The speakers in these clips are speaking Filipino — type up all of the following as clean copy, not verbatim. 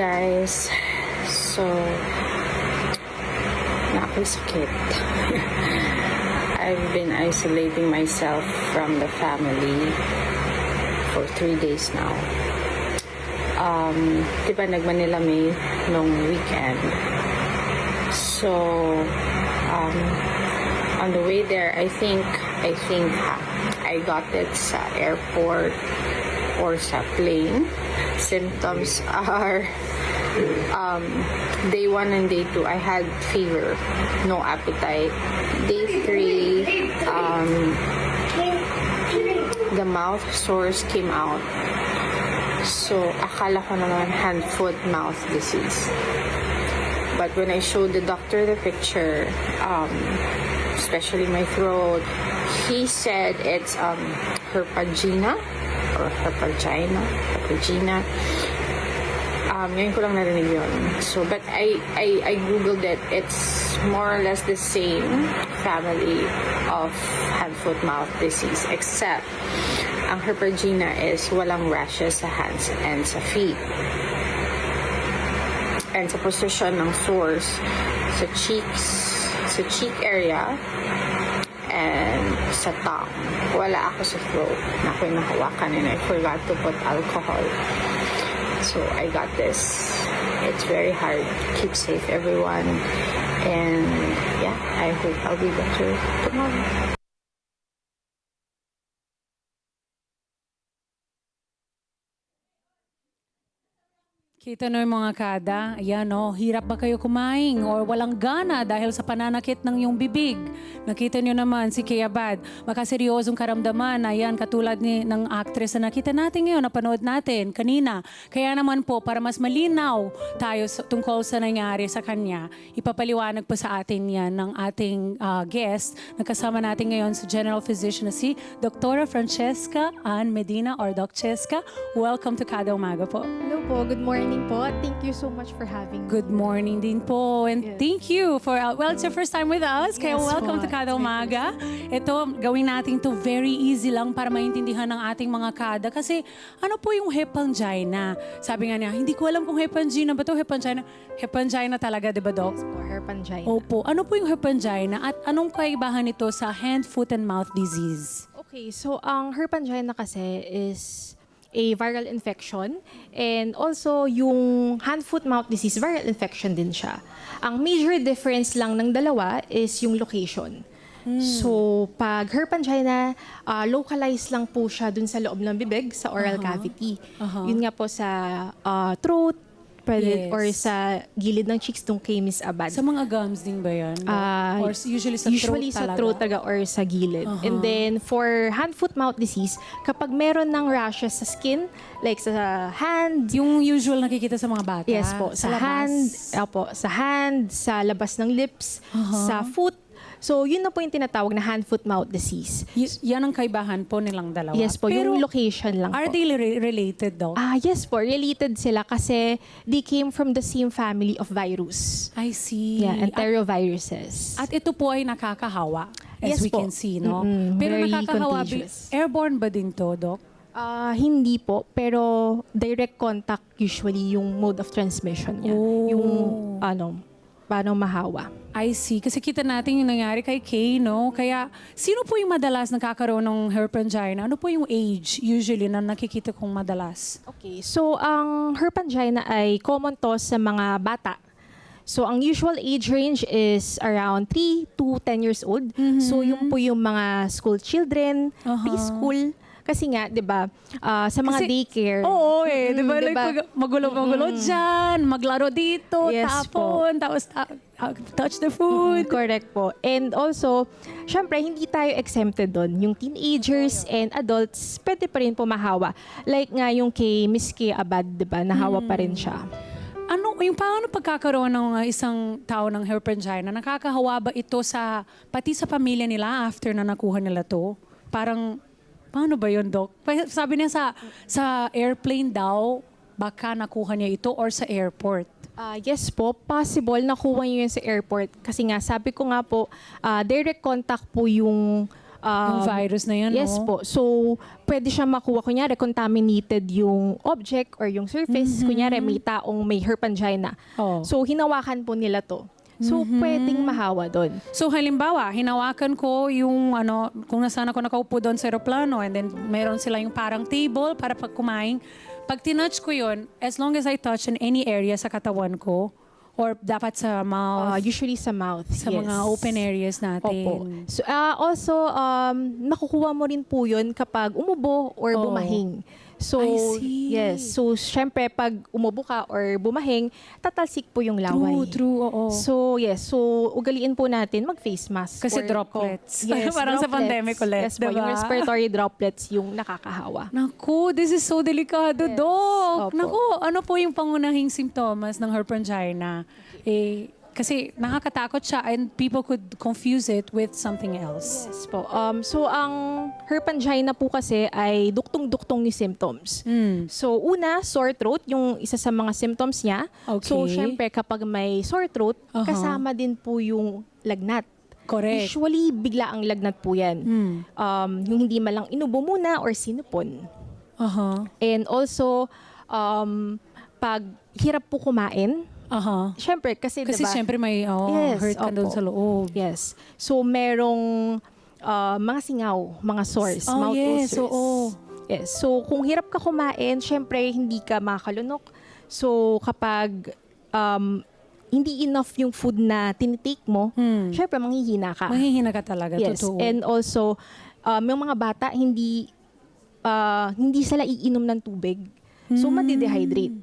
guys. So, nakakasakit. I've been isolating myself from the family for 3 days now. Diba nag-Manila May nung weekend. So, on the way there, I think I got it sa airport or sa plane. Symptoms are day 1 and day 2, I had fever, no appetite. Day 3, the mouth sores came out. So, akala ko naman hand, foot, mouth disease. But when I showed the doctor the picture, especially my throat, he said it's herpagina or herpagina. Ngayon ko lang narinig yun. So, but I googled it. It's more or less the same family of hand, foot, mouth disease, except ang herpagina is walang rashes sa hands and sa feet. And sa position ng sores sa cheeks, sa cheek area, and sa tongue. Wala ako sa throat na ako'y nahawakan and I forgot to put alcohol. So I got this. It's very hard. Keep safe, everyone. And yeah, I hope I'll be better tomorrow. Kita nyo yung mga kada, ayan o, hirap ba kayo kumain or walang gana dahil sa pananakit ng iyong bibig? Nakita nyo naman si Kea Bad, makaseryosong karamdaman, ayan, katulad ng actress na nakita natin ngayon, napanood natin kanina. Kaya naman po, para mas malinaw tayo tungkol sa nangyari sa kanya, ipapaliwanag po sa atin yan ng ating guest. Nagkasama natin ngayon sa General Physician na si Dr. Francesca Ann Medina or Doc Cheska. Welcome to Kada Umaga po. Hello po, good morning po. Thank you so much for having me. Good morning din po. And Yes. thank you for, well, it's your first time with us. Kaya Yes welcome to po. Kada It's my Umaga. Ito, gawin natin to very easy lang para maintindihan ng ating mga kada. Kasi ano po yung hepangina? Sabi nga niya, hindi ko alam kung hepangina ba to hepangina. Hepangina talaga, di ba, Doc? Yes po, herpangina. Opo. Ano po yung hepangina at anong kaibahan nito sa hand, foot, and mouth disease? Okay, so ang herpangina kasi is a viral infection and also yung hand-foot-mouth disease, viral infection din siya. Ang major difference lang ng dalawa is yung location. So, pag herpangina, localized lang po siya dun sa loob ng bibig, sa oral cavity. Yun nga po sa throat, Yes. or sa gilid ng cheeks nung kay Miss Abad. Sa mga gums din ba yan? Or usually sa Usually throat sa talaga? throat talaga or sa gilid. And then for hand, foot, mouth disease, kapag meron ng rashes sa skin, like sa hand, Yung usual nakikita sa mga bata? yes po, sa hand, sa labas ng lips, sa foot. So yun na po yung tinatawag na hand, foot, mouth disease. Yan ang kaibahan po nilang dalawa. Yes po, Pero yung location lang are po. they related, Doc? Yes po, related sila kasi they came from the same family of virus. I see. Yeah, enteroviruses. At ito po ay nakakahawa, as Yes we po. can see, no? Mm-mm, Pero very nakakahawa, contagious. airborne ba din to, Doc? Hindi po, pero direct contact usually yung mode of transmission niya. Oh. Yung paano mahawa. I see. Kasi kita natin yung nangyari kay Kay, no? Kaya, sino po yung madalas nakakaroon ng herpangina? Ano po yung age, usually, na nakikita kong madalas? Okay, so ang herpangina ay common to sa mga bata. So ang usual age range is around 3 to 10 years old. So yung po yung mga school children, preschool. Kasi nga, 'di ba, sa mga Kasi- daycare. Oo eh. Di ba? Diba? Like, magulo-magulo dyan, maglaro dito, Yes tapon, tapos touch the food. Correct po. And also, syempre, hindi tayo exempted doon. Yung teenagers and adults, pwede pa rin po mahawa. Like nga yung kay Miss Kea Abad, 'di ba? Nahawa pa rin siya. Ano, yung paano pagkakaroon ng isang tao ng herpangina? Nakakahawa ba ito pati sa pamilya nila after na nakuha nila to? Parang, paano ba yun, Doc? Sabi niya sa airplane daw, baka nakuha niya ito or sa airport. Yes po, possible nakuha niyo yun sa airport. Kasi nga, sabi ko nga po, direct contact po yung Yung virus na yan, Yes no? po. So, pwede siya makuha, kunyari, contaminated yung object or yung surface. Kunyari, may taong may herp angina. Oh. So, hinawakan po nila to. So, pwedeng mahawa doon. So halimbawa, hinawakan ko yung kung nasaan ako nakaupo doon sa aeroplano and then meron sila yung parang table para pag kumain. Pag tinouch ko yun, as long as I touch in any area sa katawan ko, or dapat sa mouth, Usually sa mouth. sa yes. mga open areas natin. Opo. So, also, nakukuha mo rin po yun kapag umubo or Oh. bumahing. So, I see. yes. So, syempre, pag umubo ka or bumahing, tatalsik po yung laway. True, oo. So, yes. So, ugaliin po natin mag-face mask. Kasi or droplets. Yes, Parang sa pandemic ulit, Yes po, yung diba? respiratory droplets yung nakakahawa. Naku, this is so delikado, Doc. Opo. Naku, ano po yung pangunahing simptomas ng herp angina? Kasi nakakatakot siya and people could confuse it with something else. Yes po. So, ang herp angina po kasi ay duktong-duktong ni symptoms. So, una, sore throat, yung isa sa mga symptoms niya. Okay. So, syempre, kapag may sore throat, Aha. kasama din po yung lagnat. Correct. Usually, bigla ang lagnat po yan. Yung hindi malang inubo muna or sinupon. Aha. And also, pag hirap po kumain, Aha. syempre, kasi Kasi diba, syempre may Yes, hurt ka doon opo. sa loob. yes. So, merong mga singaw, mga sores, Oh, mouth yes, ulcers. oo. Yes. So, kung hirap ka kumain, syempre, hindi ka makakalunok. So, kapag hindi enough yung food na tinitake mo, syempre, manghihina ka. Mahihina ka talaga, Yes. totoo. And also, yung mga bata, hindi sila iinom ng tubig. So, madidehydrate.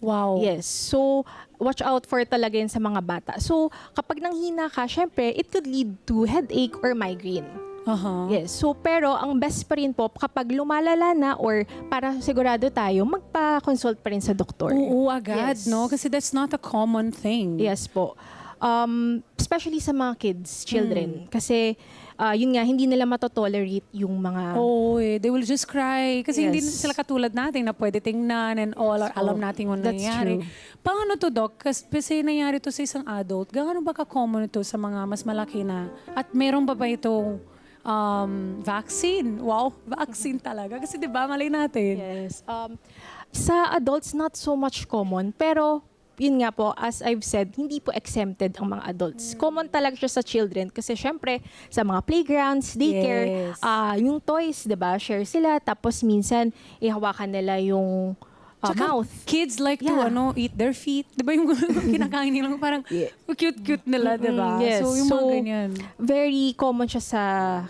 Wow. Yes. So, watch out for talaga yun sa mga bata. So, kapag nanghina ka, syempre, it could lead to headache or migraine. Aha. Yes. So, pero ang best pa rin po, kapag lumalala na or para sigurado tayo, magpa-consult pa rin sa doktor. Oo, agad, Yes. no? Kasi that's not a common thing. Yes po. Especially sa mga kids, children. Kasi, yun nga, hindi nila matotolerate yung mga... Oo, they will just cry. Kasi hindi na Yes. sila katulad natin na pwede tingnan and all, alam natin kung that's nangyayari. true. Paano to, Doc? Kasi nangyari to sa isang adult. Gaano ba ka-common ito sa mga mas malaki na? At meron ba itong vaccine? Wow, vaccine talaga. Kasi di ba, malay natin. Yes. Sa adults, not so much common. Pero, yun nga po, as I've said, hindi po exempted ang mga adults. Common talaga siya sa children kasi syempre, sa mga playgrounds, daycare, Yes. yung toys, diba, share sila. Tapos minsan, ihawakan nila yung Tsaka, mouth. kids like Yeah. to eat their feet. Di ba yung kinakain nilang parang Yeah. cute-cute nila, di ba? Yes. So, yung mga So, ganyan. Very common siya sa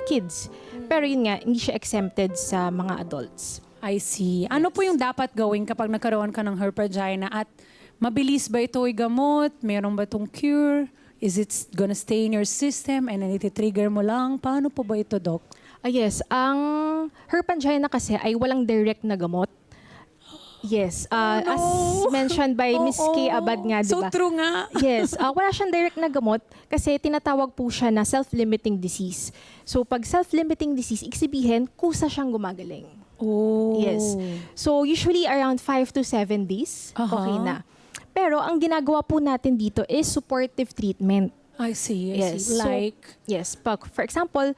kids. Pero yun nga, hindi siya exempted sa mga adults. I see. Ano po yung dapat gawin kapag nagkaroon ka ng herp angina at mabilis ba ito igamot? Meron ba itong cure? Is it gonna stay in your system and then iti-trigger mo lang? Paano po ba ito, Doc? Yes, ang herp angina kasi ay walang direct na gamot. Yes, as mentioned by Miss K. Abad nga, So diba? true nga. Yes, wala siyang direct na gamot kasi tinatawag po siya na self-limiting disease. So, pag self-limiting disease, iksabihin, kusa siyang gumagaling. Oh. Yes. So, usually around 5 to 7 days, Aha. okay na. Pero, ang ginagawa po natin dito is supportive treatment. I see. Yes. So, Like, yes. For example,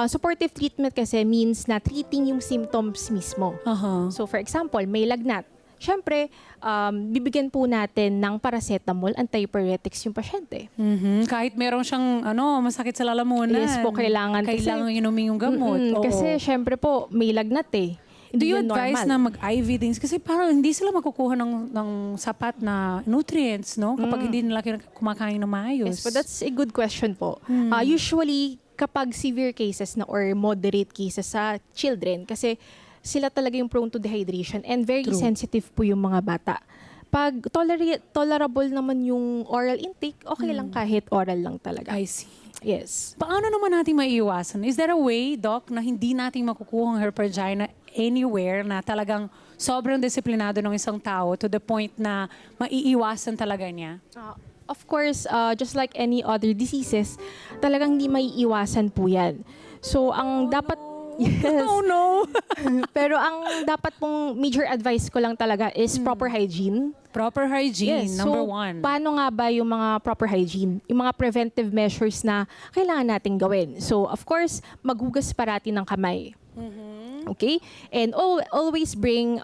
supportive treatment kasi means na treating yung symptoms mismo. So, for example, may lagnat. Siyempre, bibigyan po natin ng paracetamol, antipyretics yung pasyente. kahit meron siyang masakit sa lalamunan. Yes po, kailangan inumin yung gamot. Oo. Kasi syempre po, may lagnat eh. Do Hindi you yun advise normal. na mag-IV din? Kasi parang hindi sila makukuha ng sapat na nutrients, no? Kapag hindi nila kumakain ng maayos. Yes, but that's a good question po. Usually, kapag severe cases na or moderate cases sa children, kasi sila talaga yung prone to dehydration and very True. sensitive po yung mga bata. Pag tolerable naman yung oral intake, okay lang kahit oral lang talaga. I see. Yes. Paano naman natin maiiwasan? Is there a way, Doc, na hindi natin makukuha ang herp angina anywhere na talagang sobrang disiplinado ng isang tao to the point na maiiwasan talaga niya? Of course, just like any other diseases, talagang hindi maiiwasan po yan. So, ang dapat Yes. Oh no! Pero ang dapat pong major advice ko lang talaga is proper hygiene. Proper hygiene, number so, one. paano nga ba yung mga proper hygiene? Yung mga preventive measures na kailangan nating gawin. So, of course, maghugas parati ng kamay. Okay? And always bring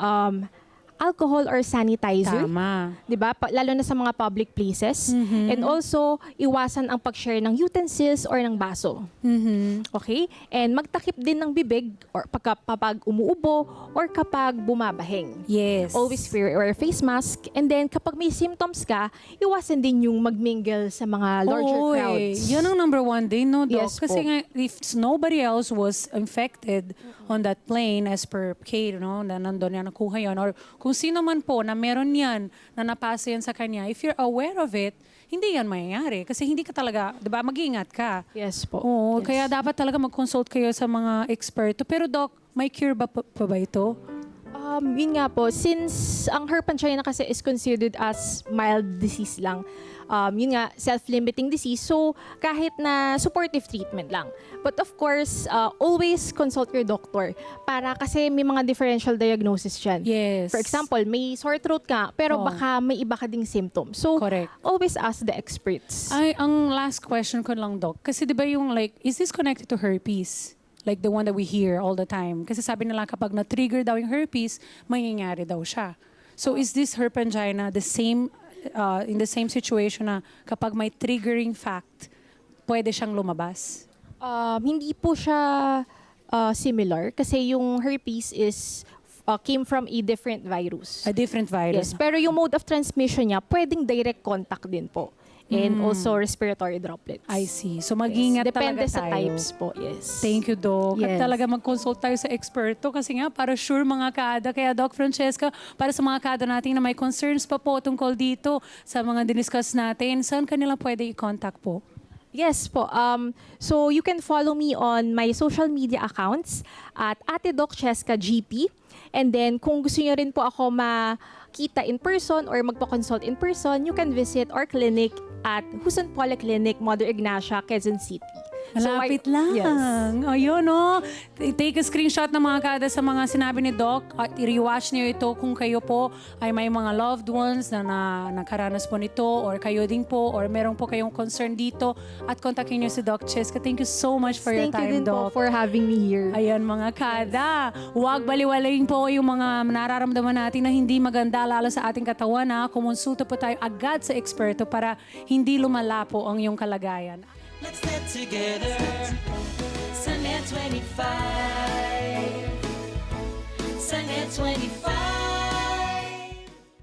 alcohol or sanitizer. Tama. 'Di ba? Lalo na sa mga public places. And also, iwasan ang pag-share ng utensils or ng baso. Okay? And magtakip din ng bibig or kapag umuubo or kapag bumabahing. Yes. Always wear face mask. And then, kapag may symptoms ka, iwasan din yung magmingle sa mga larger Oo, crowds. Yan ang number one din, no, Doc? Yes Kasi po. nga, if nobody else was infected on that plane as per Kate, no, na nandun yan, nakuha yan, or kung sino man po na meron yan, na napasa yan sa kanya, if you're aware of it, hindi yan mangyayari. Kasi hindi ka talaga, di ba, mag-iingat ka. Yes po. Oo, Yes. kaya dapat talaga mag-consult kayo sa mga eksperto. Pero Doc, may cure ba pa ba ito? Yun nga po, since ang herp angina kasi is considered as mild disease lang, yun nga, self-limiting disease, so kahit na supportive treatment lang. But of course, always consult your doctor para kasi may mga differential diagnosis dyan. Yes. For example, may sore throat ka, pero Oo. baka may iba ka ding symptoms. So, Correct. always ask the experts. Ay, ang last question ko lang, Doc. Kasi di ba yung like, is this connected to herpes? Like the one that we hear all the time. Kasi sabi nila kapag na-trigger daw yung herpes, mangyayari daw siya. So is this herp angina the same, in the same situation na kapag may triggering fact, pwede siyang lumabas? Hindi po siya similar kasi yung herpes is came from a different virus. A different virus? Yes, pero yung mode of transmission niya, pwedeng direct contact din po. And also respiratory droplets. I see. So Yes. mag-ingat Depende talaga sa tayo. types po, yes. Thank you, Doc. At Yes. talaga mag-consult tayo sa eksperto kasi nga para sure mga kada. Kaya Doc Francesca, para sa mga kada natin na may concerns pa po tungkol dito sa mga diniscuss natin, saan kanila pwede i-contact po? Yes po. So you can follow me on my social media accounts at Ate Doc Cheska GP. And then kung gusto niyo rin po ako makita in person or magpa-consult in person, you can visit our clinic at Huson Polyclinic, Mother Ignacia, Quezon City. Malapit lang. Yes. Ayun, no? Take a screenshot ng mga kada sa mga sinabi ni Doc at i-rewatch niyo ito kung kayo po ay may mga loved ones na nakaranas po nito or kayo din po or meron po kayong concern dito at kontakin niyo si Doc Cheska. Thank you so much for your Thank time, you din Doc. po for having me here. Ayan mga kada, huwag baliwalayin po yung mga nararamdaman natin na hindi maganda lalo sa ating katawan na kumonsulta po tayo agad sa eksperto para hindi lumala po ang iyong kalagayan. Let's get together. Sunday 25. Sunday 25.